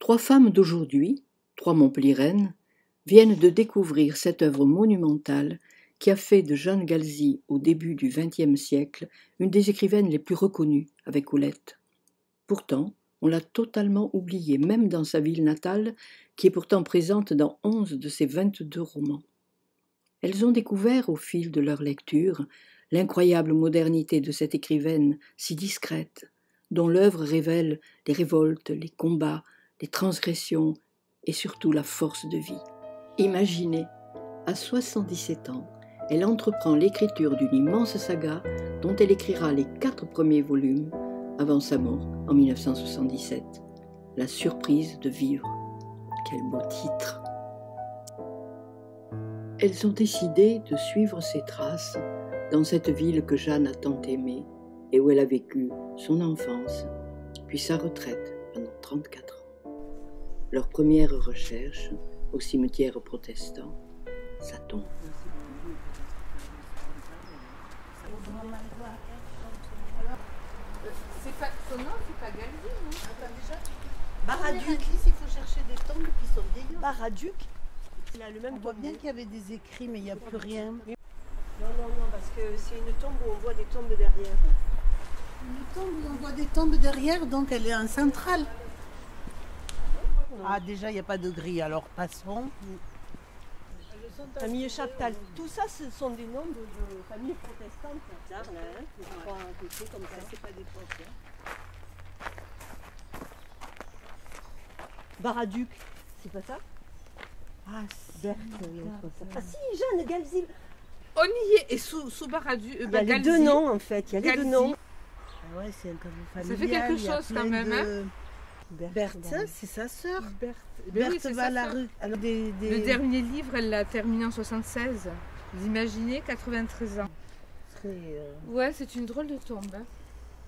Trois femmes d'aujourd'hui, trois Montpelliéraines, viennent de découvrir cette œuvre monumentale qui a fait de Jeanne Galzy, au début du XXe siècle, une des écrivaines les plus reconnues avec Colette. Pourtant, on l'a totalement oubliée, même dans sa ville natale, qui est pourtant présente dans 11 de ses 22 romans. Elles ont découvert, au fil de leur lecture, l'incroyable modernité de cette écrivaine si discrète, dont l'œuvre révèle les révoltes, les combats, les transgressions et surtout la force de vie. Imaginez, à 77 ans, elle entreprend l'écriture d'une immense saga dont elle écrira les 4 premiers volumes avant sa mort en 1977. La surprise de vivre. Quel beau titre! Elles ont décidé de suivre ses traces dans cette ville que Jeanne a tant aimée et où elle a vécu son enfance, puis sa retraite pendant 34 ans. Leur première recherche au cimetière protestant, sa tombe. Son nom, c'est pas Galzy, non? Attends, déjà. Baraduc. Il faut chercher des tombes qui sont vieilles. Baraduc. Il a le même On voit tombeau. bien qu'il y avait des écrits, mais il n'y a plus rien. Non, parce que c'est une tombe où on voit des tombes derrière. Une tombe où on voit des tombes derrière, donc elle est en centrale. Ah, déjà, il n'y a pas de grille, alors passons. Famille Chaptal. Tout ça, ce sont des noms de familles protestantes. Bizarre, là, hein, les trois côtés comme ça. C'est pas des portes. Baraduc, c'est pas ça? Ah, Berthe, ah si, Jeanne Galzy. On y est, et sous Baraduc, Il y a les deux noms en fait, il y a les deux noms. Ah ouais, c'est un caveau familial. Ça fait quelque chose quand même, hein? Berthe, c'est sa sœur. Berthe, Berthe va à la rue. Alors, Le dernier livre, elle l'a terminé en 76. Vous imaginez, 93 ans. Ouais, c'est une drôle de tombe. Hein.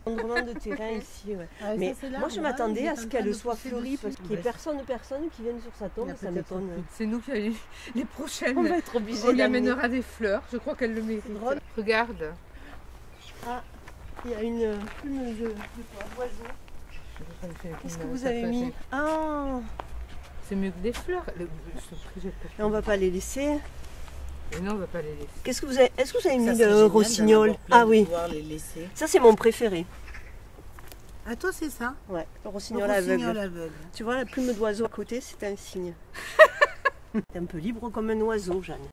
Rendement de terrain ici, ouais. Ah, mais ça, moi je m'attendais à ce qu'elle soit fleurie parce qu'il n'y ait personne qui vienne sur sa tombe, ça m'étonne. C'est nous qui allons les prochaines. On va être obligés. On lui amènera des fleurs, je crois qu'elle le mérite. Regarde. Ah, il y a une plume d'oiseau. Qu'est-ce que vous avez mis? Ah, c'est mieux que des fleurs. et on va pas les laisser. Et non, on va pas les laisser. Qu'est-ce que vous avez? Est-ce que vous avez mis le rossignol? Ah oui. Ça c'est mon préféré. Ah, toi, c'est ça? Ouais, le Le rossignol aveugle. Tu vois la plume d'oiseau à côté, c'est un signe. T'es un peu libre comme un oiseau, Jeanne.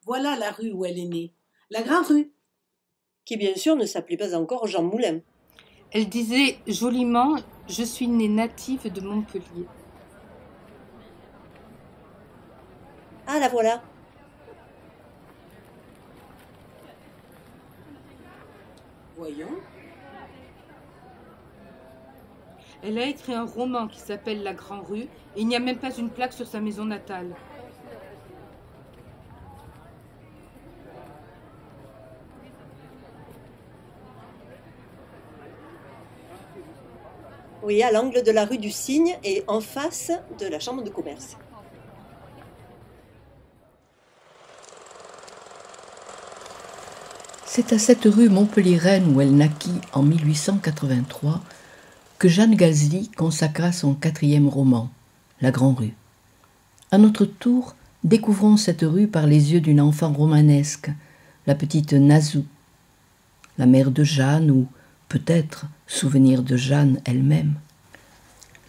Voilà la rue où elle est née. La grande rue. Qui bien sûr ne s'appelait pas encore Jean Moulin. Elle disait joliment « Je suis née native de Montpellier ». Ah, la voilà. Voyons. Elle a écrit un roman qui s'appelle La Grande Rue et il n'y a même pas une plaque sur sa maison natale. Oui, à l'angle de la rue du Cygne et en face de la chambre de commerce. C'est à cette rue Montpelliéraine où elle naquit en 1883 que Jeanne Galzy consacra son 4e roman, La Grande Rue. À notre tour, découvrons cette rue par les yeux d'une enfant romanesque, la petite Nazou, la mère de Jeanne ou peut-être souvenir de Jeanne elle-même.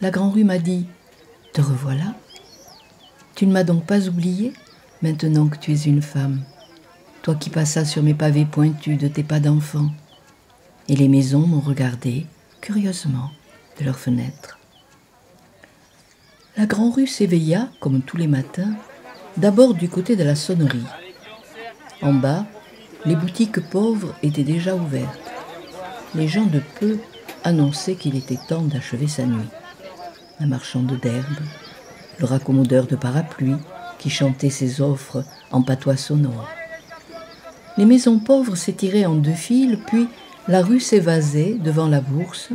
La Grande Rue m'a dit « Te revoilà. Tu ne m'as donc pas oubliée maintenant que tu es une femme. Toi qui passas sur mes pavés pointus de tes pas d'enfant. » Et les maisons m'ont regardé, curieusement, de leurs fenêtres. La Grande Rue s'éveilla, comme tous les matins, d'abord du côté de la sonnerie. En bas, les boutiques pauvres étaient déjà ouvertes. Les gens de peu annonçaient qu'il était temps d'achever sa nuit. La marchande d'herbe, le raccommodeur de parapluies qui chantait ses offres en patois sonore. Les maisons pauvres s'étiraient en 2 files, puis la rue s'évasait devant la bourse,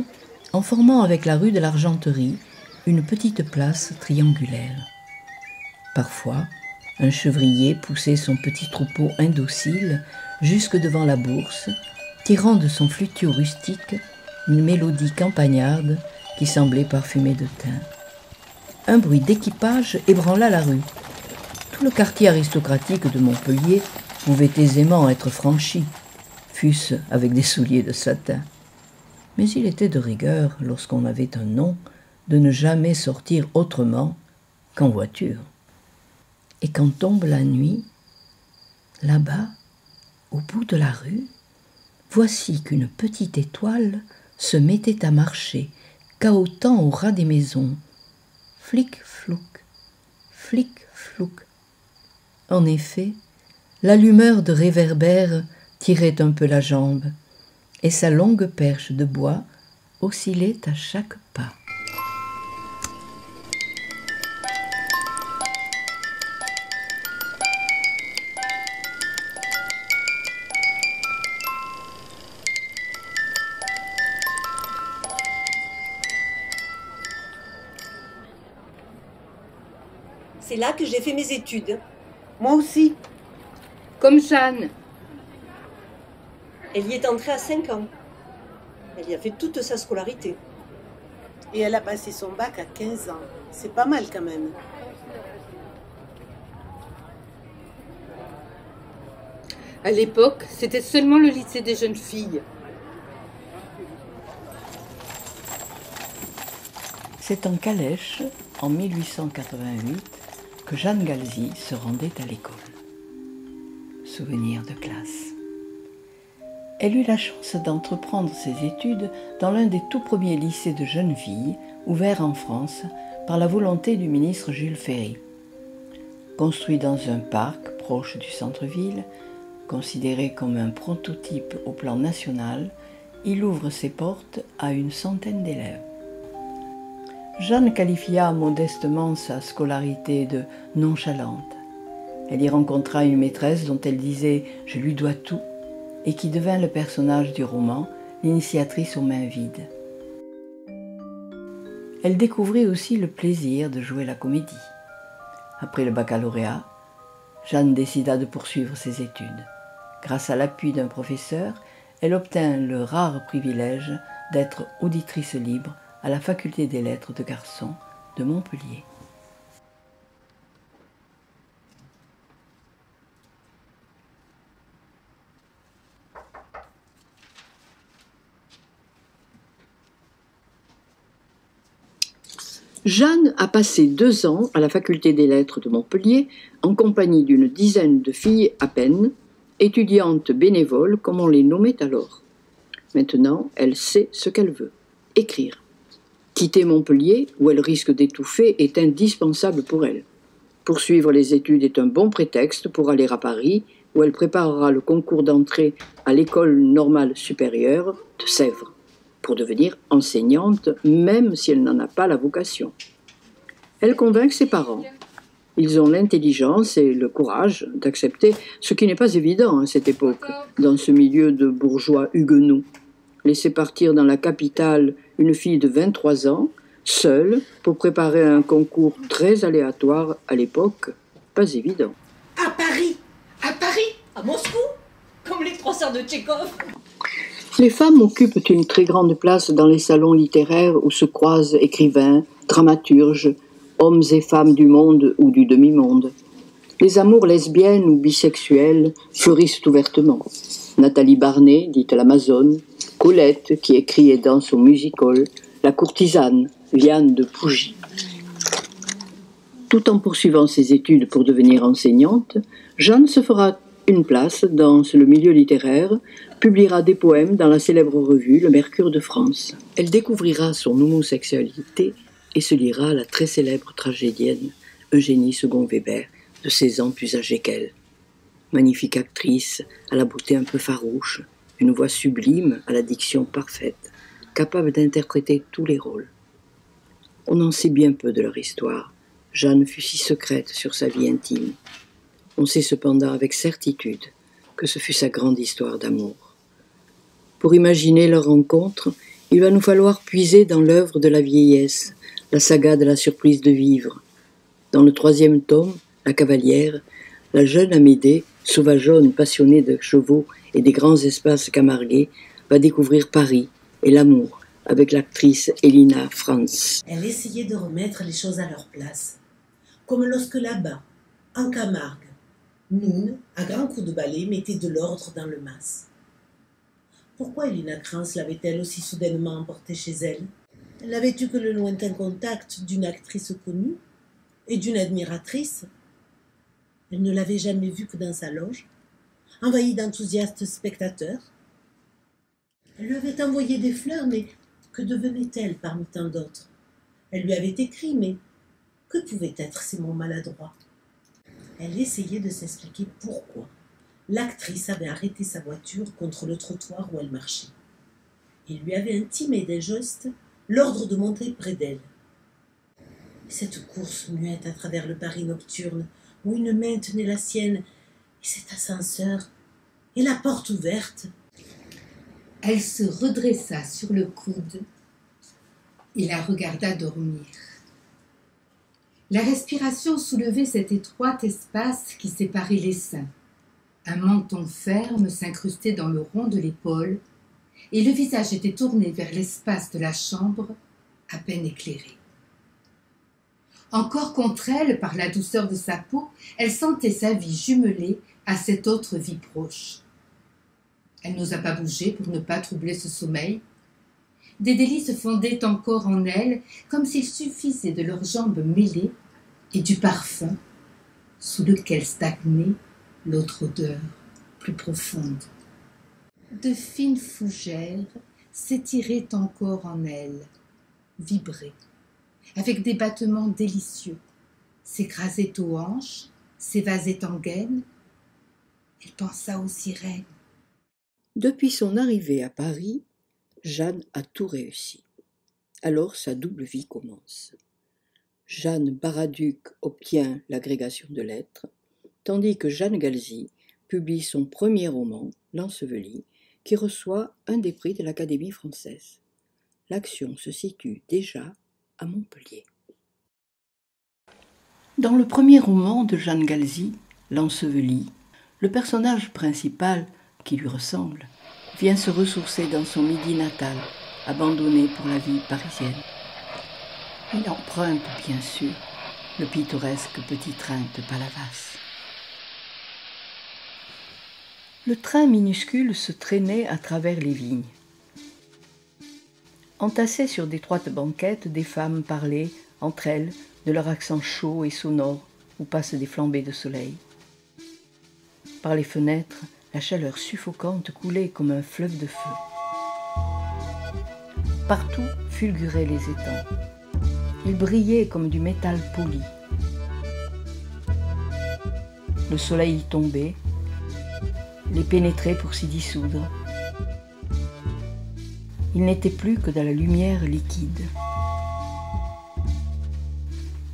en formant avec la rue de l'Argenterie une petite place triangulaire. Parfois, un chevrier poussait son petit troupeau indocile jusque devant la bourse, tirant de son flutio rustique une mélodie campagnarde qui semblait parfumée de thym. Un bruit d'équipage ébranla la rue. Tout le quartier aristocratique de Montpellier pouvait aisément être franchi, fût-ce avec des souliers de satin. Mais il était de rigueur, lorsqu'on avait un nom, de ne jamais sortir autrement qu'en voiture. Et quand tombe la nuit, là-bas, au bout de la rue, voici qu'une petite étoile se mettait à marcher, cahotant au ras des maisons. Flic-flouc, flic-flouc. En effet, l'allumeur de réverbère tirait un peu la jambe, et sa longue perche de bois oscillait à chaque pas. C'est là que j'ai fait mes études. Moi aussi. Comme Jeanne. Elle y est entrée à 5 ans. Elle y a fait toute sa scolarité. Et elle a passé son bac à 15 ans. C'est pas mal quand même. À l'époque, c'était seulement le lycée des jeunes filles. C'est en calèche, en 1888, que Jeanne Galzi se rendait à l'école. Souvenir de classe. Elle eut la chance d'entreprendre ses études dans l'un des tout premiers lycées de jeunes filles ouverts en France par la volonté du ministre Jules Ferry. Construit dans un parc proche du centre-ville, considéré comme un prototype au plan national, il ouvre ses portes à une centaine d'élèves. Jeanne qualifia modestement sa scolarité de nonchalante. Elle y rencontra une maîtresse dont elle disait « je lui dois tout » et qui devint le personnage du roman, l'initiatrice aux mains vides. Elle découvrit aussi le plaisir de jouer la comédie. Après le baccalauréat, Jeanne décida de poursuivre ses études. Grâce à l'appui d'un professeur, elle obtint le rare privilège d'être auditrice libre à la faculté des lettres de garçons de Montpellier. Jeanne a passé 2 ans à la faculté des lettres de Montpellier en compagnie d'une dizaine de filles à peine, étudiantes bénévoles comme on les nommait alors. Maintenant, elle sait ce qu'elle veut, écrire. Quitter Montpellier, où elle risque d'étouffer, est indispensable pour elle. Poursuivre les études est un bon prétexte pour aller à Paris, où elle préparera le concours d'entrée à l'École normale supérieure de Sèvres, pour devenir enseignante, même si elle n'en a pas la vocation. Elle convainc ses parents. Ils ont l'intelligence et le courage d'accepter ce qui n'est pas évident à cette époque, dans ce milieu de bourgeois huguenots. Laisser partir dans la capitale une fille de 23 ans, seule, pour préparer un concours très aléatoire à l'époque, pas évident. À Paris, à Moscou, comme les 3 sœurs de Tchekhov. Les femmes occupent une très grande place dans les salons littéraires où se croisent écrivains, dramaturges, hommes et femmes du monde ou du demi-monde. Les amours lesbiennes ou bisexuelles fleurissent ouvertement. Nathalie Barney, dite l'Amazone, Colette, qui écrit et danse au music-hall, la courtisane, Vianne de Pougy. Tout en poursuivant ses études pour devenir enseignante, Jeanne se fera une place dans le milieu littéraire, publiera des poèmes dans la célèbre revue Le Mercure de France. Elle découvrira son homosexualité et se liera à la très célèbre tragédienne Eugénie Segon-Weber, de 16 ans plus âgée qu'elle. Magnifique actrice, à la beauté un peu farouche, une voix sublime à la diction parfaite, capable d'interpréter tous les rôles. On en sait bien peu de leur histoire. Jeanne fut si secrète sur sa vie intime. On sait cependant avec certitude que ce fut sa grande histoire d'amour. Pour imaginer leur rencontre, il va nous falloir puiser dans l'œuvre de la vieillesse, la saga de la surprise de vivre. Dans le 3e tome, La Cavalière, la jeune Amédée, sauvageonne passionnée de chevaux et des grands espaces camarguais, va découvrir Paris et l'amour avec l'actrice Elina Franz. Elle essayait de remettre les choses à leur place, comme lorsque là-bas, en Camargue, Noun, à grands coups de balai, mettait de l'ordre dans le mas. Pourquoi Elina Franz l'avait-elle aussi soudainement emportée chez elle? Elle n'avait eu que le lointain contact d'une actrice connue et d'une admiratrice. Elle ne l'avait jamais vue que dans sa loge, envahie d'enthousiastes spectateurs. Elle lui avait envoyé des fleurs, mais que devenait-elle parmi tant d'autres? Elle lui avait écrit, mais que pouvaient être ces mots maladroits? Elle essayait de s'expliquer pourquoi l'actrice avait arrêté sa voiture contre le trottoir où elle marchait. Il lui avait intimé d'un geste l'ordre de monter près d'elle. Cette course muette à travers le Paris nocturne, où une main tenait la sienne, et cet ascenseur, et la porte ouverte. Elle se redressa sur le coude et la regarda dormir. La respiration soulevait cet étroit espace qui séparait les seins. Un menton ferme s'incrustait dans le rond de l'épaule, et le visage était tourné vers l'espace de la chambre, à peine éclairé. Encore contre elle, par la douceur de sa peau, elle sentait sa vie jumelée à cette autre vie proche. Elle n'osa pas bouger pour ne pas troubler ce sommeil. Des délices fondaient encore en elle, comme s'il suffisait de leurs jambes mêlées et du parfum sous lequel stagnait l'autre odeur plus profonde. De fines fougères s'étiraient encore en elle, vibraient, avec des battements délicieux, s'écrasaient aux hanches, s'évasaient en gaine. Elle pensa aux sirènes. Depuis son arrivée à Paris, Jeanne a tout réussi. Alors sa double vie commence. Jeanne Baraduc obtient l'agrégation de lettres, tandis que Jeanne Galzi publie son premier roman, L'Enseveli, qui reçoit un des prix de l'Académie française. L'action se situe déjà à Montpellier. Dans le premier roman de Jeanne Galzi, L'Enseveli, le personnage principal, qui lui ressemble, vient se ressourcer dans son Midi natal, abandonné pour la vie parisienne. Il emprunte, bien sûr, le pittoresque petit train de Palavas. Le train minuscule se traînait à travers les vignes. Entassées sur d'étroites banquettes, des femmes parlaient, entre elles, de leur accent chaud et sonore où passent des flambées de soleil. Par les fenêtres, la chaleur suffocante coulait comme un fleuve de feu. Partout fulguraient les étangs. Ils brillaient comme du métal poli. Le soleil y tombait, les pénétrait pour s'y dissoudre. Il n'était plus que de la lumière liquide.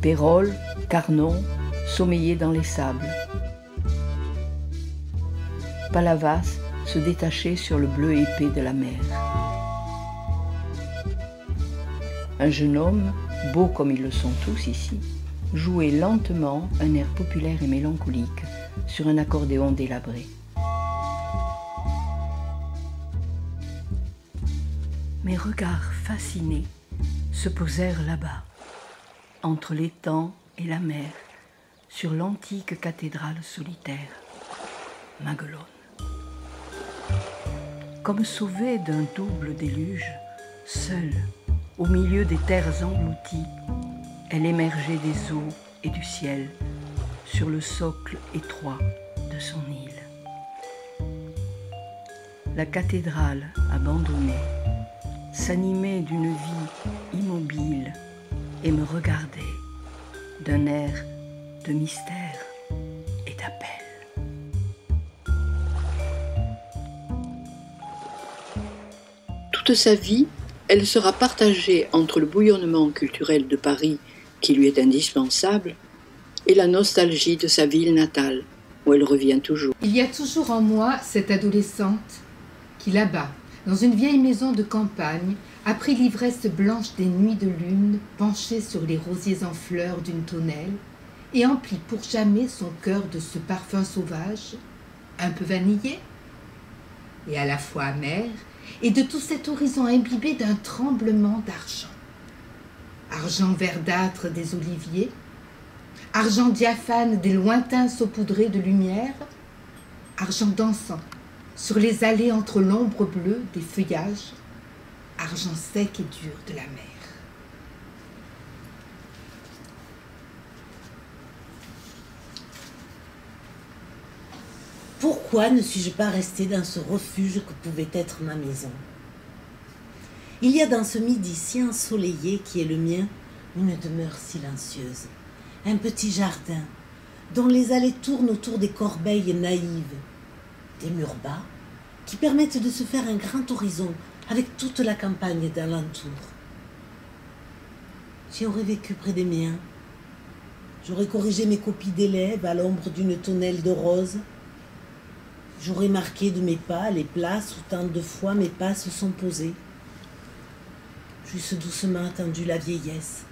Péroles, Carnon sommeillaient dans les sables. Palavas se détachait sur le bleu épais de la mer. Un jeune homme, beau comme ils le sont tous ici, jouait lentement un air populaire et mélancolique sur un accordéon délabré. Mes regards fascinés se posèrent là-bas, entre l'étang et la mer, sur l'antique cathédrale solitaire, Maguelone. Comme sauvée d'un double déluge, seule, au milieu des terres englouties, elle émergeait des eaux et du ciel sur le socle étroit de son île. La cathédrale abandonnée s'animait d'une vie immobile et me regardait d'un air de mystère et d'appel. Toute sa vie, elle sera partagée entre le bouillonnement culturel de Paris, qui lui est indispensable, et la nostalgie de sa ville natale, où elle revient toujours. Il y a toujours en moi cette adolescente qui, là-bas, dans une vieille maison de campagne, a pris l'ivresse blanche des nuits de lune, penchée sur les rosiers en fleurs d'une tonnelle, et emplit pour jamais son cœur de ce parfum sauvage, un peu vanillé, et à la fois amer, et de tout cet horizon imbibé d'un tremblement d'argent. Argent verdâtre des oliviers, argent diaphane des lointains saupoudrés de lumière, argent dansant sur les allées entre l'ombre bleue des feuillages, argent sec et dur de la mer. Pourquoi ne suis-je pas restée dans ce refuge que pouvait être ma maison? Il y a dans ce midi si ensoleillé qui est le mien une demeure silencieuse, un petit jardin dont les allées tournent autour des corbeilles naïves, des murs bas qui permettent de se faire un grand horizon avec toute la campagne d'alentour. J'y aurais vécu près des miens. J'aurais corrigé mes copies d'élèves à l'ombre d'une tonnelle de roses. J'aurais marqué de mes pas les places où tant de fois mes pas se sont posés. J'eusse doucement attendu la vieillesse,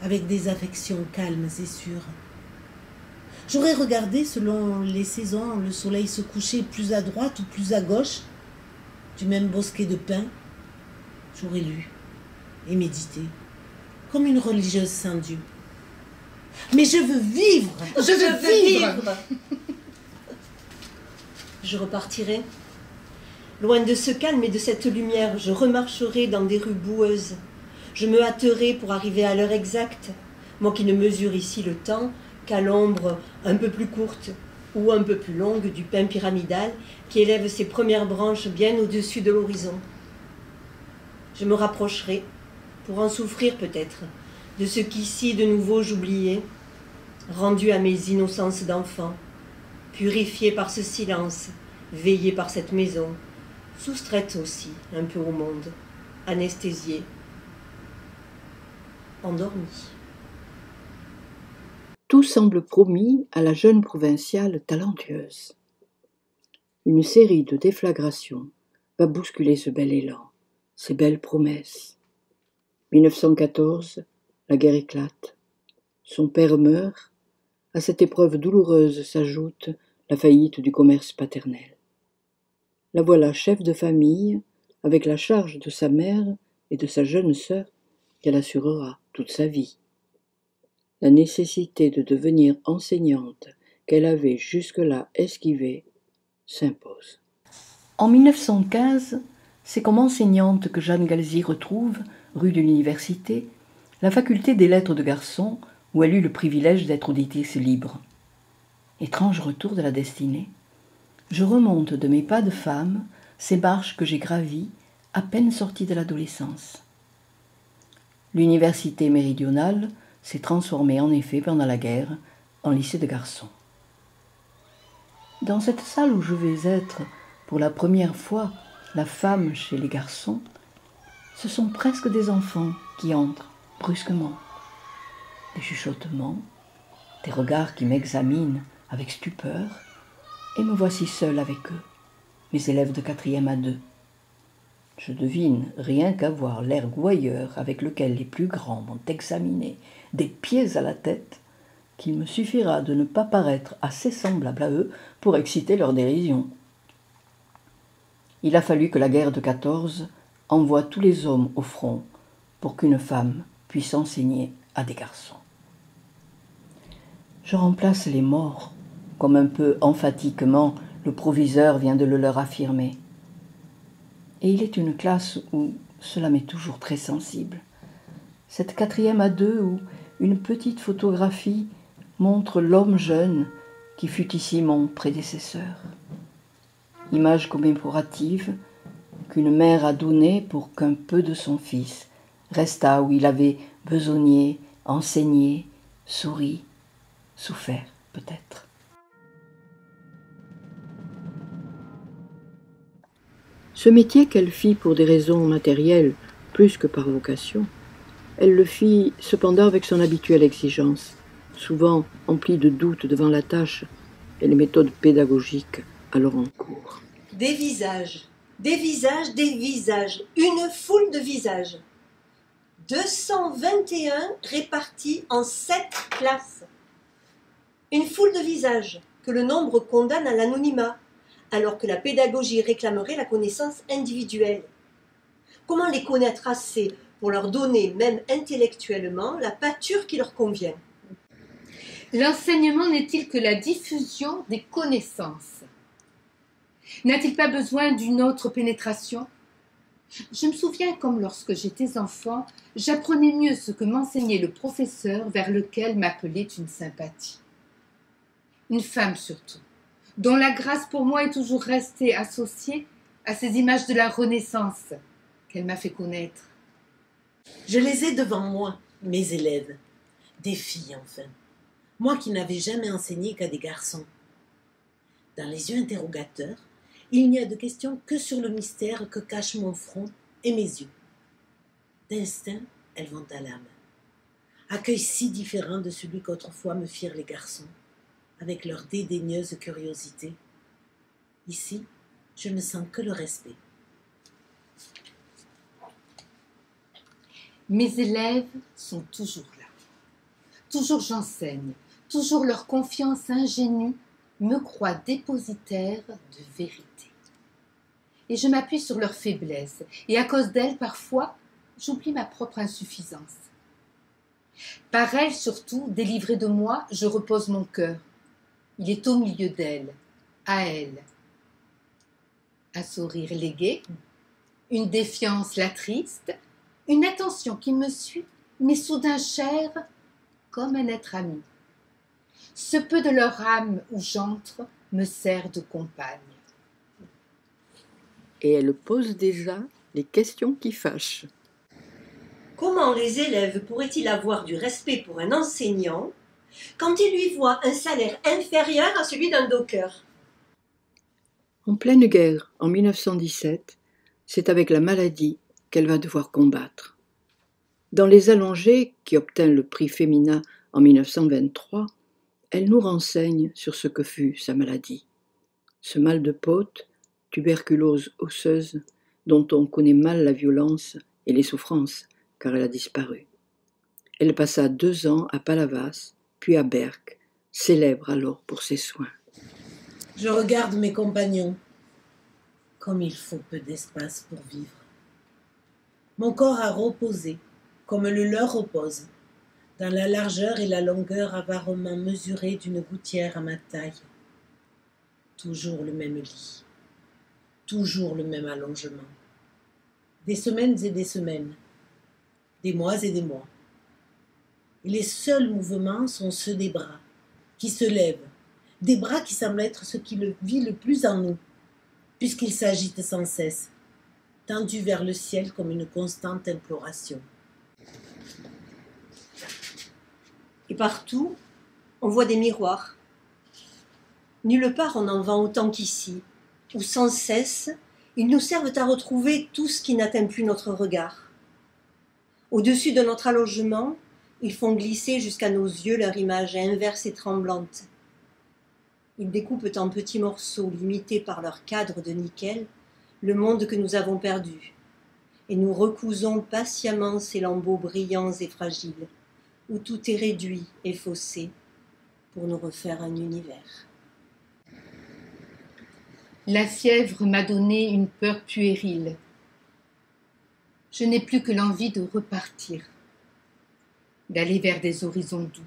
avec des affections calmes et sûres. J'aurais regardé selon les saisons le soleil se coucher plus à droite ou plus à gauche du même bosquet de pins. J'aurais lu et médité, comme une religieuse sans Dieu. Mais je veux vivre! Je veux vivre! Je repartirai. Loin de ce calme et de cette lumière, je remarcherai dans des rues boueuses. Je me hâterai pour arriver à l'heure exacte, moi qui ne mesure ici le temps qu'à l'ombre un peu plus courte ou un peu plus longue du pin pyramidal qui élève ses premières branches bien au-dessus de l'horizon. Je me rapprocherai, pour en souffrir peut-être, de ce qu'ici de nouveau j'oubliais, rendu à mes innocences d'enfant, purifié par ce silence, veillé par cette maison, soustraite aussi un peu au monde, anesthésiée, endormie. Tout semble promis à la jeune provinciale talentueuse. Une série de déflagrations va bousculer ce bel élan, ces belles promesses. 1914, la guerre éclate. Son père meurt. À cette épreuve douloureuse s'ajoute la faillite du commerce paternel. La voilà chef de famille, avec la charge de sa mère et de sa jeune sœur qu'elle assurera toute sa vie. La nécessité de devenir enseignante qu'elle avait jusque-là esquivée s'impose. En 1915, c'est comme enseignante que Jeanne Galzi retrouve, rue de l'Université, la faculté des lettres de garçons où elle eut le privilège d'être auditrice libre. Étrange retour de la destinée. Je remonte de mes pas de femme ces marches que j'ai gravies à peine sortie de l'adolescence. L'université méridionale s'est transformée en effet pendant la guerre en lycée de garçons. Dans cette salle où je vais être pour la première fois la femme chez les garçons, ce sont presque des enfants qui entrent brusquement. Des chuchotements, des regards qui m'examinent avec stupeur, et me voici seule avec eux, mes élèves de 4e à 2. Je devine, rien qu'à voir l'air gouailleur avec lequel les plus grands m'ont examiné, des pieds à la tête, qu'il me suffira de ne pas paraître assez semblable à eux pour exciter leur dérision. Il a fallu que la guerre de 14 envoie tous les hommes au front pour qu'une femme puisse enseigner à des garçons. Je remplace les morts, comme un peu emphatiquement le proviseur vient de le leur affirmer. Et il est une classe où cela m'est toujours très sensible. Cette 4e à 2 où une petite photographie montre l'homme jeune qui fut ici mon prédécesseur. Image commémorative qu'une mère a donnée pour qu'un peu de son fils restât où il avait besogné, enseigné, souri, souffert peut-être. Ce métier qu'elle fit pour des raisons matérielles plus que par vocation, elle le fit cependant avec son habituelle exigence, souvent emplie de doutes devant la tâche et les méthodes pédagogiques alors en cours. Des visages, des visages, des visages, une foule de visages. 221 répartis en 7 classes. Une foule de visages que le nombre condamne à l'anonymat, alors que la pédagogie réclamerait la connaissance individuelle? Comment les connaître assez pour leur donner, même intellectuellement, la pâture qui leur convient? L'enseignement n'est-il que la diffusion des connaissances? N'a-t-il pas besoin d'une autre pénétration? Je me souviens comme lorsque j'étais enfant, j'apprenais mieux ce que m'enseignait le professeur vers lequel m'appelait une sympathie. Une femme surtout, dont la grâce pour moi est toujours restée associée à ces images de la Renaissance qu'elle m'a fait connaître. Je les ai devant moi, mes élèves, des filles enfin, moi qui n'avais jamais enseigné qu'à des garçons. Dans les yeux interrogateurs, il n'y a de question que sur le mystère que cache mon front et mes yeux. D'instinct, elles vont à l'âme. Accueil si différent de celui qu'autrefois me firent les garçons, avec leur dédaigneuse curiosité. Ici, je ne sens que le respect. Mes élèves sont toujours là. Toujours j'enseigne, toujours leur confiance ingénue me croit dépositaire de vérité. Et je m'appuie sur leur faiblesse, et à cause d'elles, parfois, j'oublie ma propre insuffisance. Par elles, surtout, délivrée de moi, je repose mon cœur. Il est au milieu d'elles, à elles. Un sourire légué, une défiance la triste, une attention qui me suit, mais soudain chère, comme un être ami. Ce peu de leur âme où j'entre me sert de compagne. Et elle pose déjà les questions qui fâchent. Comment les élèves pourraient-ils avoir du respect pour un enseignant quand ils lui voient un salaire inférieur à celui d'un docker? En pleine guerre, en 1917, c'est avec la maladie qu'elle va devoir combattre. Dans Les Allongés, qui obtint le prix Femina en 1923, elle nous renseigne sur ce que fut sa maladie. Ce mal de Pott, tuberculose osseuse, dont on connaît mal la violence et les souffrances, car elle a disparu. Elle passa 2 ans à Palavas, puis à Berck, célèbre alors pour ses soins. Je regarde mes compagnons. Comme il faut peu d'espace pour vivre. Mon corps a reposé, comme le leur repose, dans la largeur et la longueur avarement mesurée d'une gouttière à ma taille. Toujours le même lit, toujours le même allongement. Des semaines et des semaines, des mois et des mois. Et les seuls mouvements sont ceux des bras, qui se lèvent, des bras qui semblent être ce qui vit le plus en nous, puisqu'ils s'agitent sans cesse, tendus vers le ciel comme une constante imploration. Et partout, on voit des miroirs. Nulle part on n'en vend autant qu'ici, où sans cesse, ils nous servent à retrouver tout ce qui n'atteint plus notre regard. Au-dessus de notre allongement, ils font glisser jusqu'à nos yeux leur image inverse et tremblante. Ils découpent en petits morceaux, limités par leur cadre de nickel, le monde que nous avons perdu. Et nous recousons patiemment ces lambeaux brillants et fragiles, où tout est réduit et faussé, pour nous refaire un univers. La fièvre m'a donné une peur puérile. Je n'ai plus que l'envie de repartir, d'aller vers des horizons doux.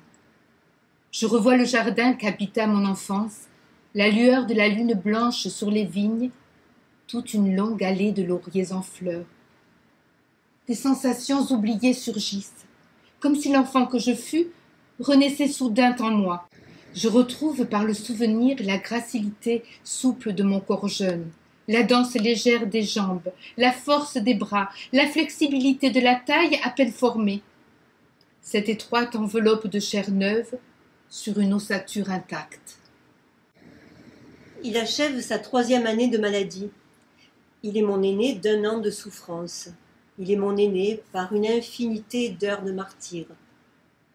Je revois le jardin qu'habita mon enfance, la lueur de la lune blanche sur les vignes, toute une longue allée de lauriers en fleurs. Des sensations oubliées surgissent, comme si l'enfant que je fus renaissait soudain en moi. Je retrouve par le souvenir la gracilité souple de mon corps jeune, la danse légère des jambes, la force des bras, la flexibilité de la taille à peine formée. Cette étroite enveloppe de chair neuve sur une ossature intacte. Il achève sa 3e année de maladie. Il est mon aîné d'1 an de souffrance. Il est mon aîné par une infinité d'heures de martyre,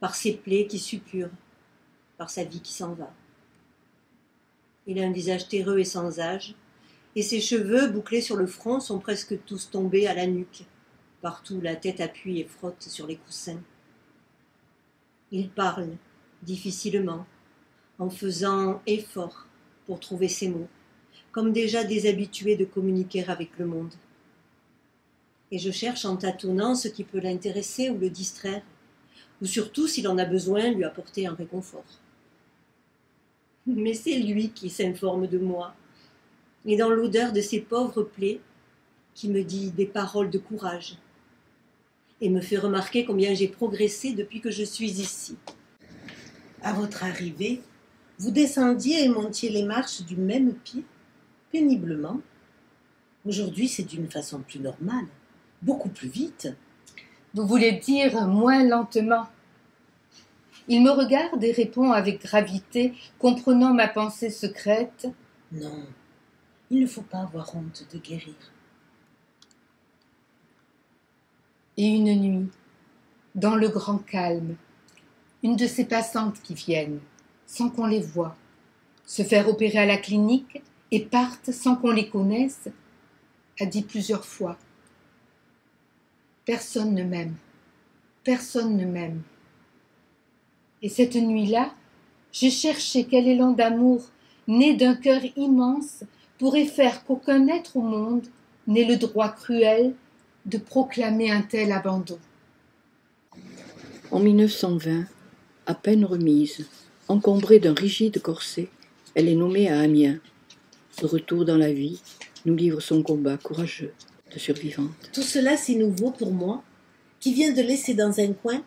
par ses plaies qui suppurent, par sa vie qui s'en va. Il a un visage terreux et sans âge, et ses cheveux bouclés sur le front sont presque tous tombés à la nuque. Partout la tête appuie et frotte sur les coussins. Il parle, difficilement, en faisant effort pour trouver ses mots, comme déjà déshabituée de communiquer avec le monde. Et je cherche en tâtonnant ce qui peut l'intéresser ou le distraire, ou surtout, s'il en a besoin, lui apporter un réconfort. Mais c'est lui qui s'informe de moi, et dans l'odeur de ses pauvres plaies, qui me dit des paroles de courage, et me fait remarquer combien j'ai progressé depuis que je suis ici. À votre arrivée, vous descendiez et montiez les marches du même pied, péniblement. Aujourd'hui, c'est d'une façon plus normale, beaucoup plus vite. Vous voulez dire moins lentement. Il me regarde et répond avec gravité, comprenant ma pensée secrète. Non, il ne faut pas avoir honte de guérir. Et une nuit, dans le grand calme, une de ces passantes qui viennent, sans qu'on les voie, se faire opérer à la clinique et partent sans qu'on les connaisse, a dit plusieurs fois « Personne ne m'aime, personne ne m'aime ». Et cette nuit-là, j'ai cherché quel élan d'amour, né d'un cœur immense, pourrait faire qu'aucun être au monde n'ait le droit cruel de proclamer un tel abandon. En 1920, à peine remise, encombrée d'un rigide corset, elle est nommée à Amiens. De retour dans la vie, nous livre son combat courageux de survivante. Tout cela, c'est nouveau pour moi, qui viens de laisser dans un coin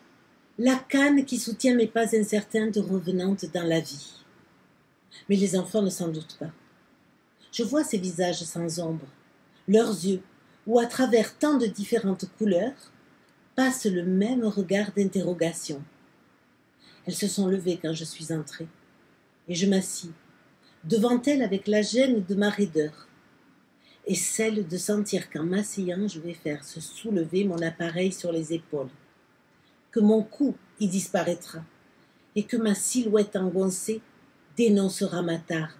la canne qui soutient mes pas incertains de revenante dans la vie. Mais les enfants ne s'en doutent pas. Je vois ces visages sans ombre, leurs yeux, où à travers tant de différentes couleurs, passe le même regard d'interrogation. Elles se sont levées quand je suis entrée, et je m'assis, devant elles avec la gêne de ma raideur, et celle de sentir qu'en m'asseyant, je vais faire se soulever mon appareil sur les épaules, que mon cou y disparaîtra, et que ma silhouette engoncée dénoncera ma tare.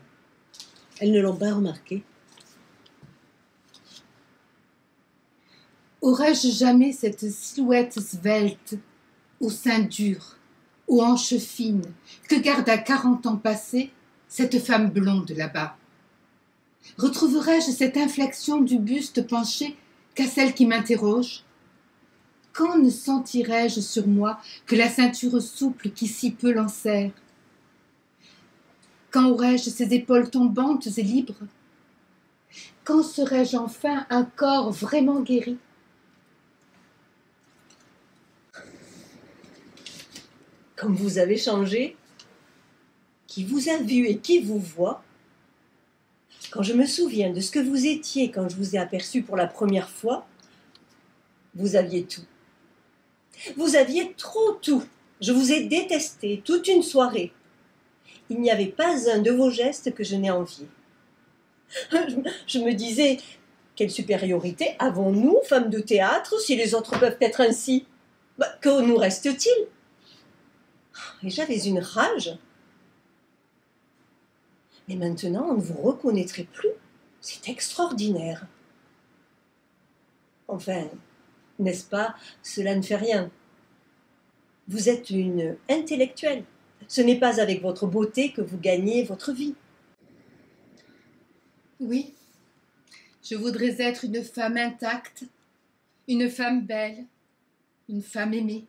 Elles ne l'ont pas remarqué. Aurais-je jamais cette silhouette svelte, aux seins durs, aux hanches fines, que garde à 40 ans passés cette femme blonde là-bas? Retrouverais-je cette inflexion du buste penché qu'à celle qui m'interroge? Quand ne sentirais-je sur moi que la ceinture souple qui si peu l'enserre? Quand aurais-je ces épaules tombantes et libres? Quand serais-je enfin un corps vraiment guéri? Comme vous avez changé, qui vous a vu et qui vous voit, quand je me souviens de ce que vous étiez quand je vous ai aperçu pour la première fois, vous aviez tout. Vous aviez trop tout. Je vous ai détesté toute une soirée. Il n'y avait pas un de vos gestes que je n'ai envié. Je me disais, quelle supériorité avons-nous, femmes de théâtre, si les autres peuvent être ainsi? Que nous reste-t-il? Et j'avais une rage. Mais maintenant, on ne vous reconnaîtrait plus. C'est extraordinaire. Enfin, n'est-ce pas, cela ne fait rien. Vous êtes une intellectuelle. Ce n'est pas avec votre beauté que vous gagnez votre vie. Oui, je voudrais être une femme intacte, une femme belle, une femme aimée.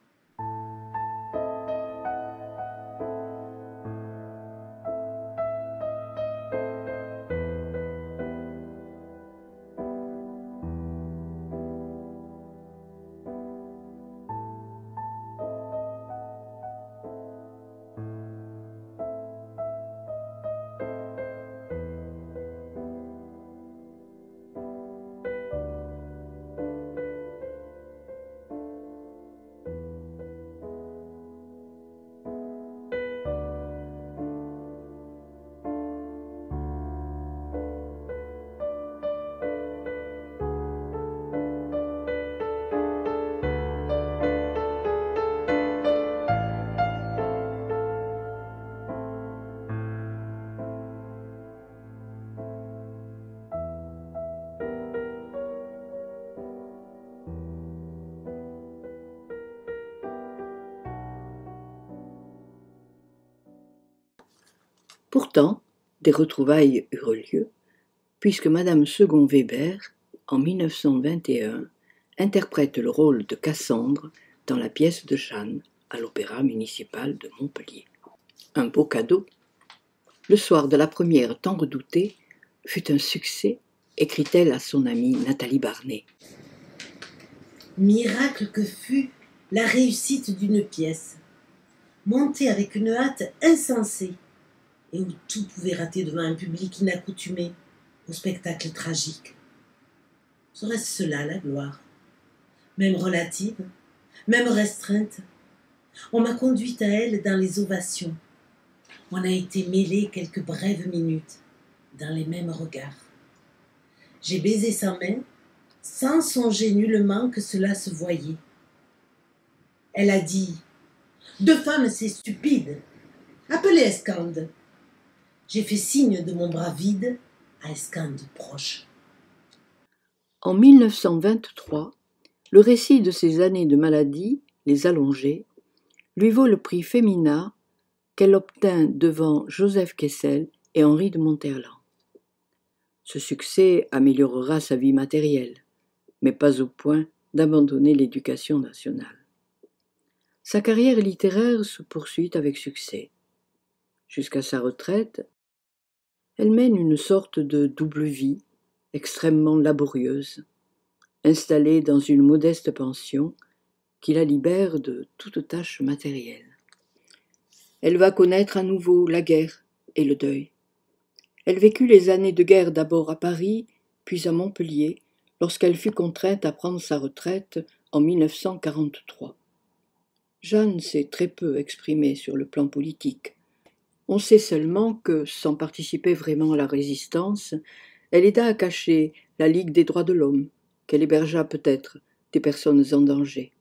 Pourtant, des retrouvailles eurent lieu. puisque Madame Segon-Weber, en 1921, interprète le rôle de Cassandre dans la pièce de Jeanne à l'Opéra municipal de Montpellier. Un beau cadeau. Le soir de la première tant redoutée fut un succès, écrit-elle à son amie Nathalie Barnet. Miracle que fut la réussite d'une pièce, montée avec une hâte insensée, et où tout pouvait rater devant un public inaccoutumé au spectacle tragique. Serait-ce cela la gloire? Même relative, même restreinte. On m'a conduite à elle dans les ovations. On a été mêlés quelques brèves minutes dans les mêmes regards. J'ai baisé sa main sans songer nullement que cela se voyait. Elle a dit « 2 femmes, c'est stupide. Appelez Escande. » J'ai fait signe de mon bras vide à Escande proche. En 1923, le récit de ses années de maladie, Les Allongées, lui vaut le prix Femina qu'elle obtint devant Joseph Kessel et Henri de Monterland. Ce succès améliorera sa vie matérielle, mais pas au point d'abandonner l'éducation nationale. Sa carrière littéraire se poursuit avec succès. Jusqu'à sa retraite, elle mène une sorte de double vie, extrêmement laborieuse, installée dans une modeste pension qui la libère de toute tâche matérielle. Elle va connaître à nouveau la guerre et le deuil. Elle vécut les années de guerre d'abord à Paris, puis à Montpellier, lorsqu'elle fut contrainte à prendre sa retraite en 1943. Jeanne s'est très peu exprimée sur le plan politique. On sait seulement que, sans participer vraiment à la résistance, elle aida à cacher la Ligue des droits de l'homme, qu'elle hébergea peut-être des personnes en danger.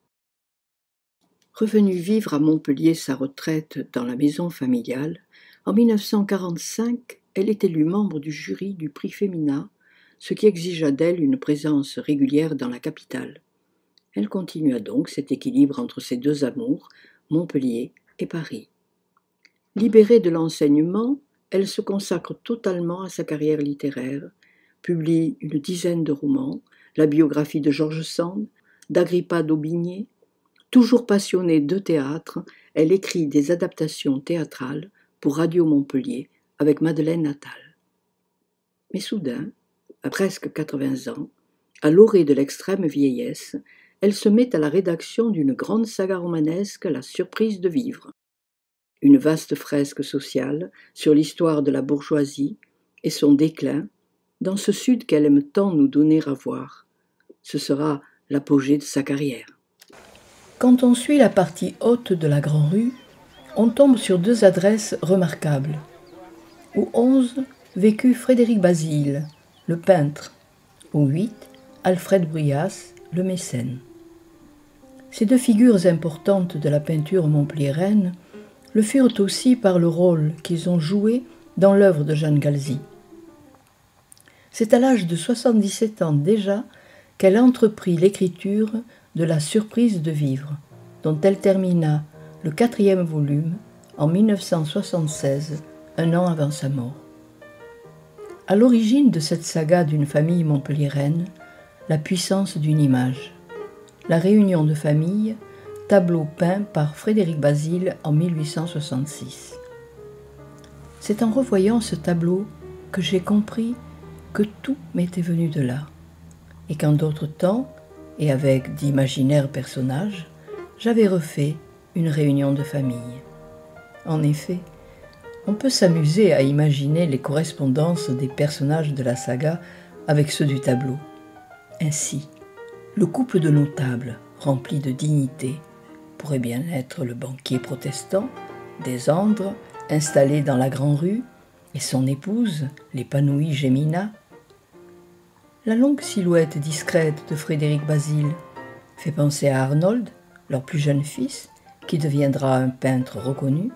Revenue vivre à Montpellier sa retraite dans la maison familiale, en 1945, elle est élue membre du jury du prix Femina, ce qui exigea d'elle une présence régulière dans la capitale. Elle continua donc cet équilibre entre ses 2 amours, Montpellier et Paris. Libérée de l'enseignement, elle se consacre totalement à sa carrière littéraire, publie une dizaine de romans, la biographie de George Sand, d'Agrippa d'Aubigné. Toujours passionnée de théâtre, elle écrit des adaptations théâtrales pour Radio Montpellier avec Madeleine Natal. Mais soudain, à presque 80 ans, à l'orée de l'extrême vieillesse, elle se met à la rédaction d'une grande saga romanesque, La surprise de vivre. Une vaste fresque sociale sur l'histoire de la bourgeoisie et son déclin dans ce sud qu'elle aime tant nous donner à voir. Ce sera l'apogée de sa carrière. Quand on suit la partie haute de la Grand Rue, on tombe sur 2 adresses remarquables. Au 11 vécut Frédéric Basile, le peintre. Au 8, Alfred Bruyas, le mécène. Ces 2 figures importantes de la peinture montpelliéraine le furent aussi par le rôle qu'ils ont joué dans l'œuvre de Jeanne Galzi. C'est à l'âge de 77 ans déjà qu'elle entreprit l'écriture de La surprise de vivre, dont elle termina le 4e volume en 1976, un an avant sa mort. À l'origine de cette saga d'une famille montpelliéraine, la puissance d'une image. La réunion de famille, tableau peint par Frédéric Basile en 1866. C'est en revoyant ce tableau que j'ai compris que tout m'était venu de là, et qu'en d'autres temps, et avec d'imaginaires personnages, j'avais refait une réunion de famille. En effet, on peut s'amuser à imaginer les correspondances des personnages de la saga avec ceux du tableau. Ainsi, le couple de notables, rempli de dignité, pourrait bien être le banquier protestant, Desandres, installé dans la Grand Rue, et son épouse, l'épanouie Gémina. La longue silhouette discrète de Frédéric Basile fait penser à Arnold, leur plus jeune fils, qui deviendra un peintre reconnu,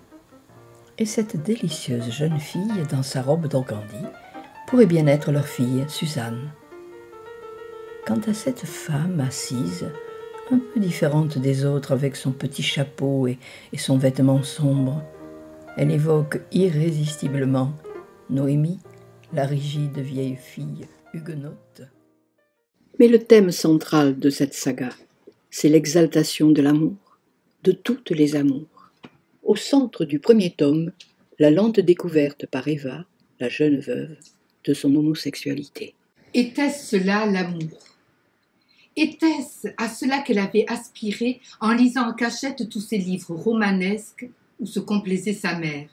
et cette délicieuse jeune fille dans sa robe d'organdi pourrait bien être leur fille, Suzanne. Quant à cette femme assise, un peu différente des autres avec son petit chapeau et son vêtement sombre, elle évoque irrésistiblement Noémie, la rigide vieille fille huguenote. Mais le thème central de cette saga, c'est l'exaltation de l'amour, de toutes les amours. Au centre du premier tome, la lente découverte par Eva, la jeune veuve, de son homosexualité. Était-ce cela l'amour? Était-ce à cela qu'elle avait aspiré en lisant en cachette tous ces livres romanesques où se complaisait sa mère?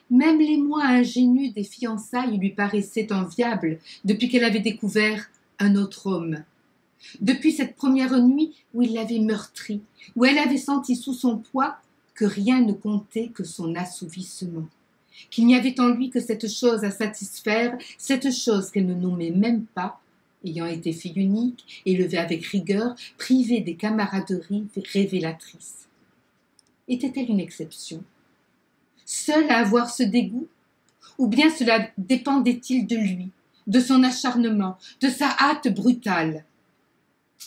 Même les mois ingénus des fiançailles lui paraissaient enviables depuis qu'elle avait découvert un autre homme. Depuis cette première nuit où il l'avait meurtrie, où elle avait senti sous son poids que rien ne comptait que son assouvissement, qu'il n'y avait en lui que cette chose à satisfaire, cette chose qu'elle ne nommait même pas, ayant été fille unique, élevée avec rigueur, privée des camaraderies révélatrices. Était-elle une exception? Seule à avoir ce dégoût? Ou bien cela dépendait-il de lui, de son acharnement, de sa hâte brutale?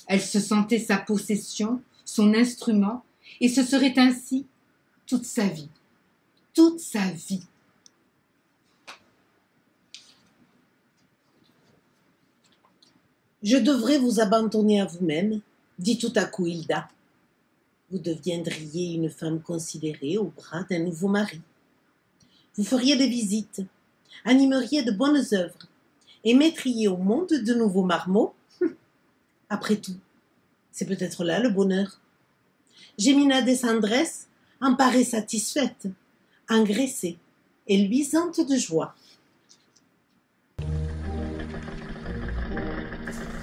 Elle se sentait sa possession, son instrument, et ce serait ainsi toute sa vie. Toute sa vie. Je devrais vous abandonner à vous-même, dit tout à coup Hilda. Vous deviendriez une femme considérée au bras d'un nouveau mari. Vous feriez des visites, animeriez de bonnes œuvres et mettriez au monde de nouveaux marmots. Après tout, c'est peut-être là le bonheur. Gémina Descendres en paraît satisfaite, engraissée et luisante de joie.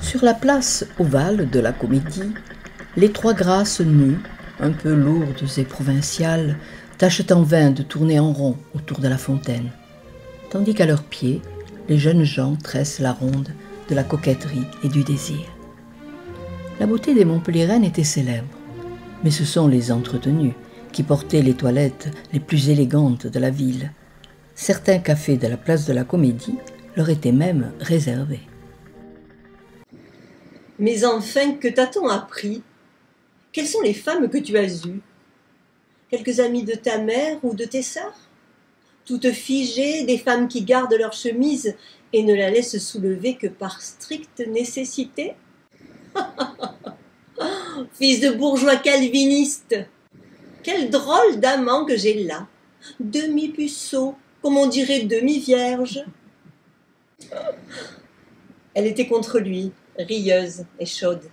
Sur la place ovale de la Comédie, les trois grâces nues, un peu lourdes et provinciales, tâchent en vain de tourner en rond autour de la fontaine, tandis qu'à leurs pieds, les jeunes gens tressent la ronde de la coquetterie et du désir. La beauté des Montpelliéraines était célèbre, mais ce sont les entretenues qui portaient les toilettes les plus élégantes de la ville. Certains cafés de la place de la Comédie leur étaient même réservés. Mais enfin, que t'a-t-on appris? Quelles sont les femmes que tu as eues? Quelques amies de ta mère ou de tes sœurs? Toutes figées, des femmes qui gardent leur chemise et ne la laissent soulever que par stricte nécessité? Fils de bourgeois calviniste! Quel drôle d'amant que j'ai là! Demi-puceau, comme on dirait demi-vierge. Elle était contre lui, rieuse et chaude,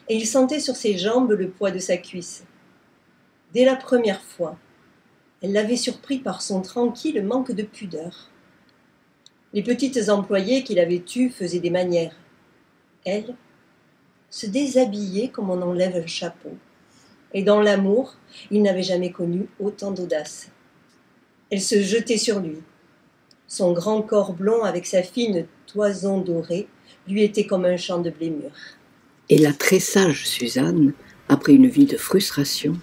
et il sentait sur ses jambes le poids de sa cuisse. Dès la première fois, elle l'avait surpris par son tranquille manque de pudeur. Les petites employées qu'il avait eues faisaient des manières. Elle se déshabillait comme on enlève un chapeau. Et dans l'amour, il n'avait jamais connu autant d'audace. Elle se jetait sur lui. Son grand corps blond avec sa fine toison dorée lui était comme un champ de blé mûr. Et la très sage Suzanne, après une vie de frustration,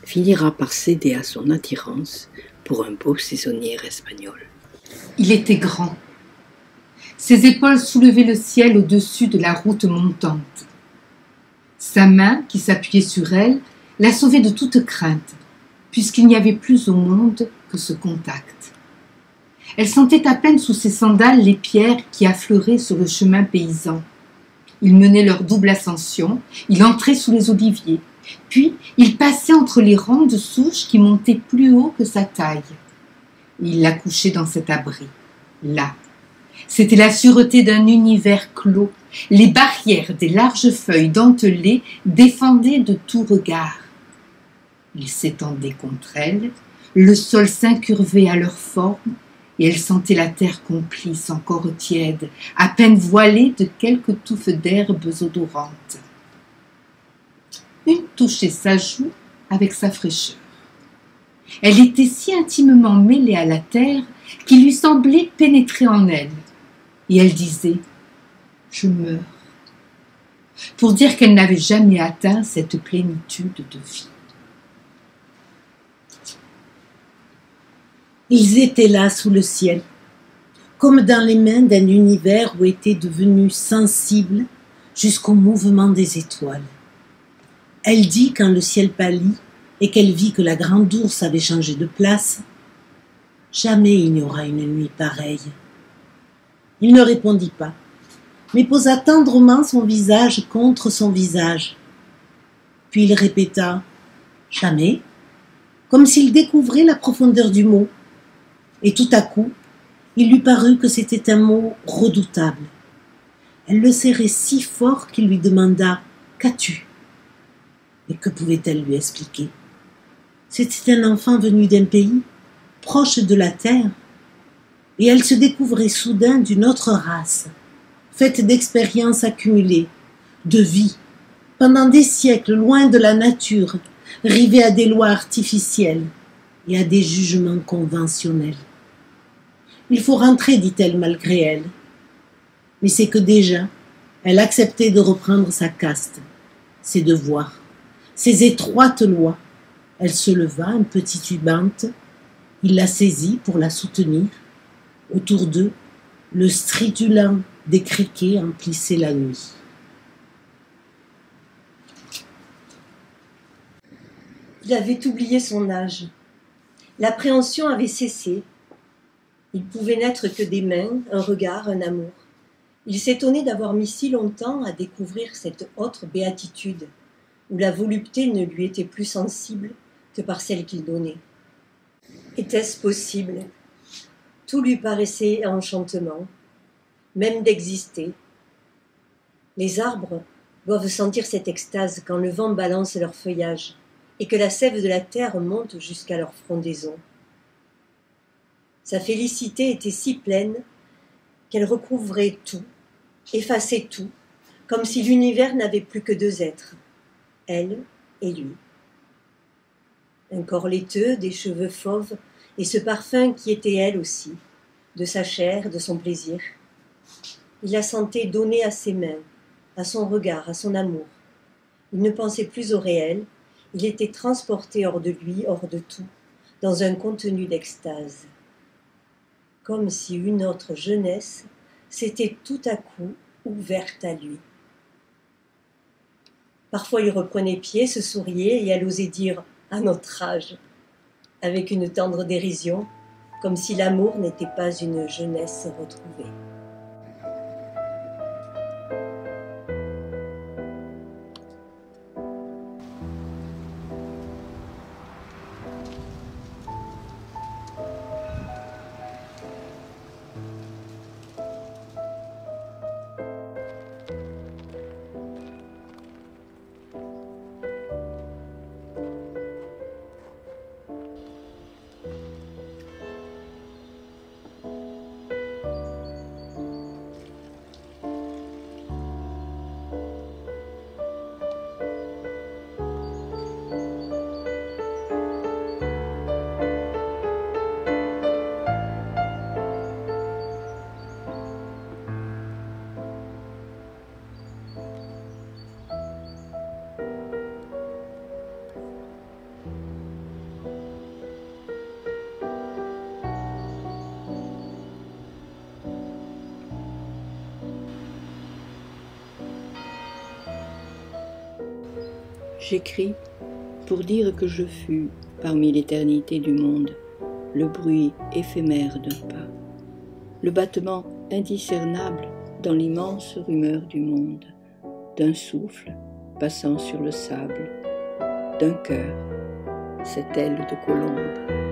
finira par céder à son attirance pour un beau saisonnier espagnol. Il était grand. Ses épaules soulevaient le ciel au-dessus de la route montante. Sa main, qui s'appuyait sur elle, la sauvait de toute crainte, puisqu'il n'y avait plus au monde que ce contact. Elle sentait à peine sous ses sandales les pierres qui affleuraient sur le chemin paysan. Il menait leur double ascension, il entrait sous les oliviers, puis il passait entre les rangs de souches qui montaient plus haut que sa taille. Il la couchait dans cet abri, là. C'était la sûreté d'un univers clos. Les barrières des larges feuilles dentelées défendaient de tout regard. Il s'étendait contre elle, le sol s'incurvait à leur forme, et elle sentait la terre complice, encore tiède, à peine voilée de quelques touffes d'herbes odorantes. Une touchait sa joue avec sa fraîcheur. Elle était si intimement mêlée à la terre qu'il lui semblait pénétrer en elle. Et elle disait « Je meurs », pour dire qu'elle n'avait jamais atteint cette plénitude de vie. Ils étaient là sous le ciel, comme dans les mains d'un univers où étaient devenus sensibles jusqu'au mouvement des étoiles. Elle dit quand le ciel pâlit et qu'elle vit que la grande ours avait changé de place, « Jamais il n'y aura une nuit pareille. Il ne répondit pas, mais posa tendrement son visage contre son visage. Puis il répéta « Jamais », comme s'il découvrait la profondeur du mot. Et tout à coup, il lui parut que c'était un mot redoutable. Elle le serrait si fort qu'il lui demanda « Qu'as-tu » Et que pouvait-elle lui expliquer? C'était un enfant venu d'un pays, proche de la terre, et elle se découvrait soudain d'une autre race, faite d'expériences accumulées, de vie, pendant des siècles loin de la nature, rivée à des lois artificielles et à des jugements conventionnels. Il faut rentrer, dit-elle malgré elle. Mais c'est que déjà, elle acceptait de reprendre sa caste, ses devoirs, ses étroites lois. Elle se leva, un peu titubante. Il la saisit pour la soutenir. Autour d'eux, le stridulin des criquets emplissait la nuit. Il avait oublié son âge. L'appréhension avait cessé. Il pouvait n'être que des mains, un regard, un amour. Il s'étonnait d'avoir mis si longtemps à découvrir cette autre béatitude, où la volupté ne lui était plus sensible que par celle qu'il donnait. Était-ce possible? Tout lui paraissait enchantement, même d'exister. Les arbres doivent sentir cette extase quand le vent balance leur feuillage et que la sève de la terre monte jusqu'à leur frondaison. Sa félicité était si pleine qu'elle recouvrait tout, effaçait tout, comme si l'univers n'avait plus que deux êtres, elle et lui. Un corps laiteux, des cheveux fauves, et ce parfum qui était elle aussi, de sa chair, de son plaisir. Il la sentait donnée à ses mains, à son regard, à son amour. Il ne pensait plus au réel, il était transporté hors de lui, hors de tout, dans un contenu d'extase. Comme si une autre jeunesse s'était tout à coup ouverte à lui. Parfois il reprenait pied, se souriait et elle osait dire « à notre âge », avec une tendre dérision, comme si l'amour n'était pas une jeunesse retrouvée. J'écris pour dire que je fus, parmi l'éternité du monde, le bruit éphémère d'un pas, le battement indiscernable dans l'immense rumeur du monde, d'un souffle passant sur le sable, d'un cœur, cette aile de colombe.